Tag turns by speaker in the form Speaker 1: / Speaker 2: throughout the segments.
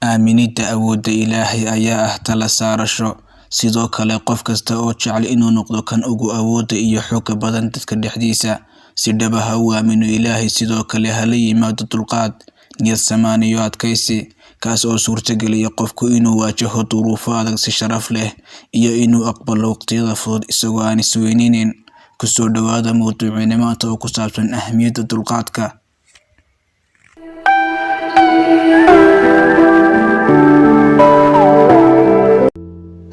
Speaker 1: aaminidda awoodda Ilaahay ayaa ah tala saarasho sidoo kale qof kasta oo jecel inuu noqdo kan ugu awoodda iyo xoogga badan dadka dhexdiisa si dhab ah u aamino Ilaahay sidoo kale hala yimaado dulqaad niyad samaan iyo adkaysi kaas oo suurtageliya qofku inuu waajaho duruufo adag si sharaf leh iyo inuu aqbalo waqtiyada fudud isagoo aan isweyninin kusoo dhawaada mawduuceena maanta oo ku saabsan ahmiyadda dulqaadka.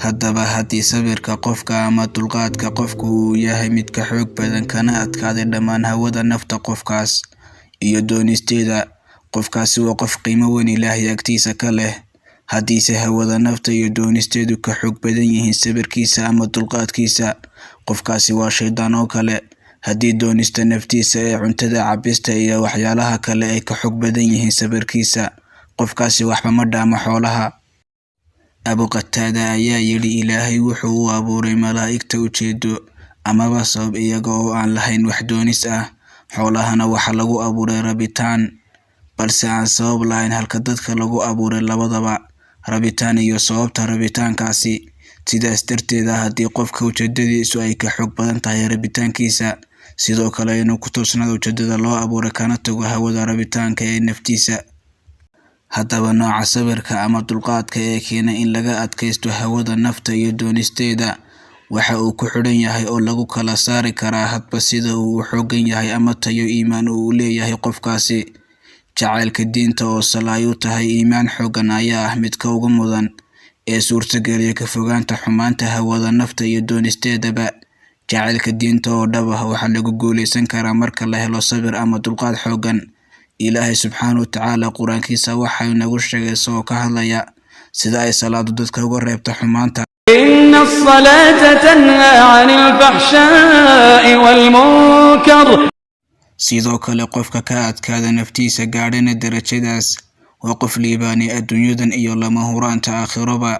Speaker 1: haddaba haddii sabirka qofka ama dulqaadka qofku uu yahay mid ka xoog badan kana adkaaday dhammaan hawada nafta qofkaas iyo doonisteeda, qofkaasi waa qof qiimo weyn Ilaahay agtiisa ka leh. haddiise hawada nafta iyo doonisteedu ka xoog badan yihiin sabirkiisa ama dulqaadkiisa, qofkaasi waa shaydaan oo kale. haddii doonista naftiisa ee cuntada cabista iyo waxyaalaha kale ay ka xoog badan yihiin sabirkiisa, qofkaasi waxba ma dhaamo xoolaha. Abu Qataada ayaa yidhi Ilaahay wuxuu u abuuray malaa'igta ujeedo amaba sabab iyaga oo aan lahayn wax doonis ah. xoolahana waxa lagu abuuray rabitaan balse aan sabab lahayn, halka dadka lagu abuuray labadaba rabitaan iyo sababta rabitaankaasi. sidaas darteed haddii qofka ujeedadiisu ay ka xoog badan tahay rabitaankiisa, sidoo kale inuu ku toosnaado ujeedada loo abuuray kana tago hawada rabitaanka ee naftiisa. haddaba nooca sabirka ama dulqaadka ee keena in laga adkaysto hawada nafta iyo doonisteeda waxa uu ku xidhan yahay oo lagu kala saari karaa hadba sida uu u xooggan yahay ama tayo iimaan uu leeyahay qofkaasi. jacaylka diinta oo salay u tahay iimaan xooggan ayaa ah midka ugu mudan ee suurtageliya ka fogaanta xumaanta hawada nafta iyo doonisteedaba. jacaylka diinta oo dhab ah waxaa lagu guuleysan karaa marka la helo sabir ama dulqaad xooggan. Ilaahay subxaanahu wa tacaala quraankiisa waxa uu nagu sheegay isagoo ka hadlaya sida ay salaadu dadka uga reebto xumaanta.
Speaker 2: inna as-salata tanhaa 'anil fahshaa'i wal munkar.
Speaker 1: sidoo kale qofka ka adkaada naftiisa gaadhana darajadaas waa qof liibaanay adduunyadan iyo lama huraanta aakhiraba.